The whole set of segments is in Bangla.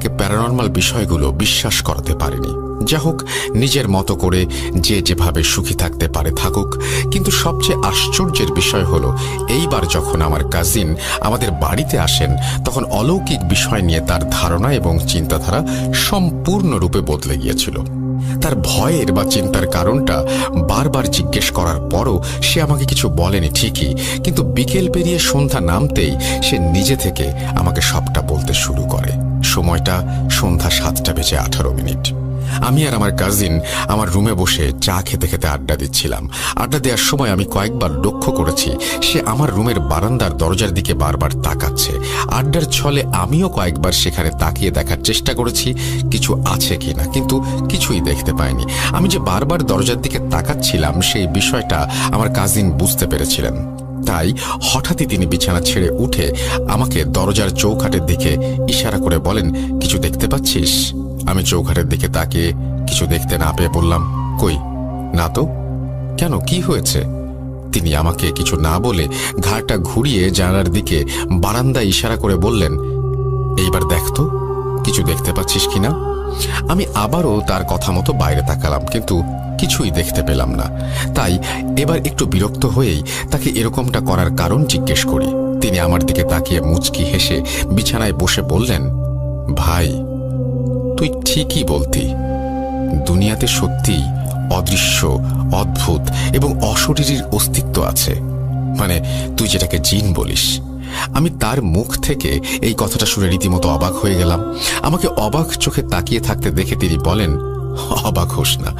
আমাকে প্যারানর্মাল বিষয়গুলো বিশ্বাস করাতে পারেনি। যা হোক, নিজের মতো করে যে যেভাবে সুখী থাকতে পারে থাকুক। কিন্তু সবচেয়ে আশ্চর্যের বিষয় হলো, এইবার যখন আমার কাজিন আমাদের বাড়িতে আসেন, তখন অলৌকিক বিষয় নিয়ে তার ধারণা এবং চিন্তাধারা সম্পূর্ণরূপে বদলে গিয়েছিল। তার ভয়ের বা চিন্তার কারণটা বারবার জিজ্ঞেস করার পরও সে আমাকে কিছু বলেনি ঠিকই, কিন্তু বিকেল পেরিয়ে সন্ধ্যা নামতেই সে নিজে থেকে আমাকে সবটা বলতে শুরু করে। সময়টা সন্ধ্যা 7:18। আমি আর আমার কাজিন আমার রুমে বসে চা খেতে খেতে আড্ডা দিচ্ছিলাম। আড্ডা দেওয়ার সময় আমি কয়েকবার লক্ষ্য করেছি সে আমার রুমের বারান্দার দরজার দিকে বারবার তাকাচ্ছে। আড্ডার ছলে আমিও কয়েকবার সেখানে তাকিয়ে দেখার চেষ্টা করেছি কিছু আছে কিনা, কিন্তু কিছুই দেখতে পাইনি। আমি যে বারবার দরজার দিকে তাকাচ্ছিলাম সেই বিষয়টা আমার কাজিন বুঝতে পেরেছিলেন। তাই হঠাৎই তিনি বিছানা ছেড়ে উঠে আমাকে দরজার চৌখাটের দিকে ইশারা করে বলেন, কিছু দেখতে পাচ্ছিস? আমি চৌখাটের দিকে তাকিয়ে কিছু দেখতে না পেয়ে বললাম, কই না তো। কেন, কি হয়েছে? তিনি আমাকে কিছু না বলে ঘাড়টা ঘুরিয়ে জানালার দিকে বারান্দায় ইশারা করে বললেন, এইবার দেখ তো, কিছু দেখতে পাচ্ছিস কিনা। আমি আবারও তার কথা মতো বাইরে তাকালাম, কিন্তু কিছুই দেখতে পেলাম না। তাই এবার একটু বিরক্ত হয়েই তাকে এরকমটা করার কারণ জিজ্ঞেস করি। তিনি আমার দিকে তাকিয়ে মুচকি হেসে বিছানায় বসে বললেন, ভাই, তুই ঠিকই বলতি। দুনিয়াতে সত্যিই অদৃশ্য, অদ্ভুত এবং অশরীরীর অস্তিত্ব আছে, মানে তুই যেটাকে জিন বলিস। আমি তার মুখ থেকে এই কথাটা শুনে রীতিমতো অবাক হয়ে গেলাম। আমাকে অবাক চোখে তাকিয়ে থাকতে দেখে তিনি বলেন, অবাক হোস না,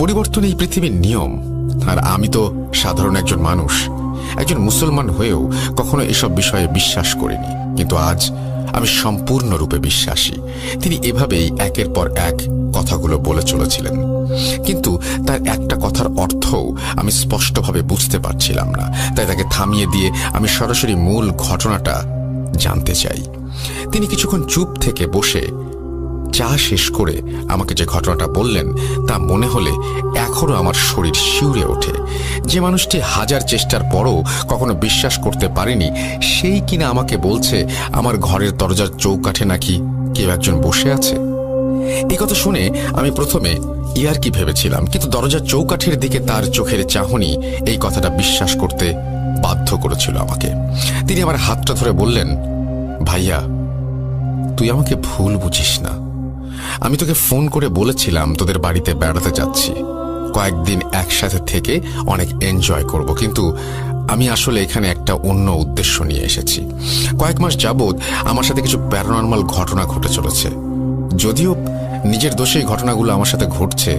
পরিবর্তন এই পৃথিবীর নিয়ম। আর আমি তো সাধারণ একজন মানুষ, একজন মুসলমান হয়েও কখনো এসব বিষয়ে বিশ্বাস করিনি, কিন্তু আজ আমি সম্পূর্ণরূপে বিশ্বাসী। তিনি এভাবেই একের পর এক কথাগুলো বলে চলেছিলেন, কিন্তু তার একটা কথার অর্থও আমি স্পষ্টভাবে বুঝতে পারছিলাম না। তাই তাকে থামিয়ে দিয়ে আমি সরাসরি মূল ঘটনাটা জানতে চাই। তিনি কিছুক্ষণ চুপ থেকে বসে চা শেষ করে আমাকে যে ঘটনাটা বললেন তা মনে হলে এখনো আমার শরীর শিউরে ওঠে। যে মানুষটি হাজার চেষ্টার পরও কখনো বিশ্বাস করতে পারেনি, সেই কিনা আমাকে বলছে আমার ঘরের দরজার চৌকাঠে নাকি কেউ একজন বসে আছে। এই কথা শুনে আমি প্রথমে ইয়ার্কি ভেবেছিলাম, কিন্তু দরজার চৌকাঠের দিকে তার চোখের চাহনি এই কথাটা বিশ্বাস করতে বাধ্য করেছিল আমাকে। তিনি আমার হাতটা ধরে বললেন, ভাইয়া, তুই আমাকে ভুল বুঝিস না। আমি তোকে ফোন করে বলেছিলাম তোদের বাড়িতে বেড়াতে যাচ্ছি, কয়েকদিন একসাথে থেকে অনেক এনজয় করব, কিন্তু আমি আসলে এখানে একটা অন্য উদ্দেশ্য নিয়ে এসেছি। কয়েক মাস যাবৎ আমার সাথে কিছু প্যারানর্মাল ঘটনা ঘটে চলেছে। যদিও নিজের দোষেই ঘটনাগুলো আমার সাথে ঘটছে,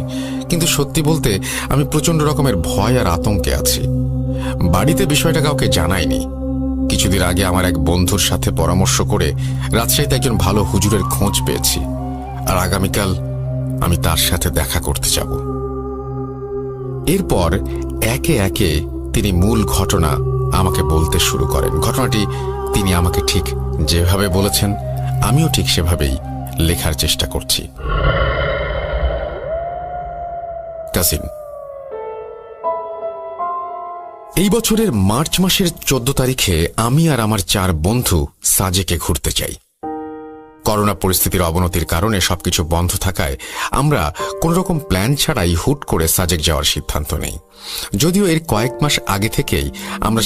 কিন্তু সত্যি বলতে আমি প্রচন্ড রকমের ভয় আর আতঙ্কে আছি। বাড়িতে বিষয়টা কাউকে জানাইনি। কিছুদিন আগে আমার এক বন্ধুর সাথে পরামর্শ করে রাজশাহীতে একজন ভালো হুজুরের খোঁজ পেয়েছি, আর আগামীকাল আমি তার সাথে দেখা করতে যাব। এরপর একে একে তিনি মূল ঘটনা আমাকে বলতে শুরু করেন। ঘটনাটি তিনি আমাকে ঠিক যেভাবে বলেছেন আমিও ঠিক সেভাবেই লেখার চেষ্টা করছি। কাজিন, এই বছরের মার্চ মাসের 14 তারিখে আমি আর আমার 4 বন্ধু সাজেকে ঘুরতে যাই। করোনা পরিস্থিতির অবনতির কারণে সবকিছু বন্ধ থাকায় আমরা কোন রকম প্ল্যান ছাড়াই হুট করে সাজেক যাওয়ার সিদ্ধান্ত নেই। যদিও এর কয়েক মাস আগে থেকেই আমরা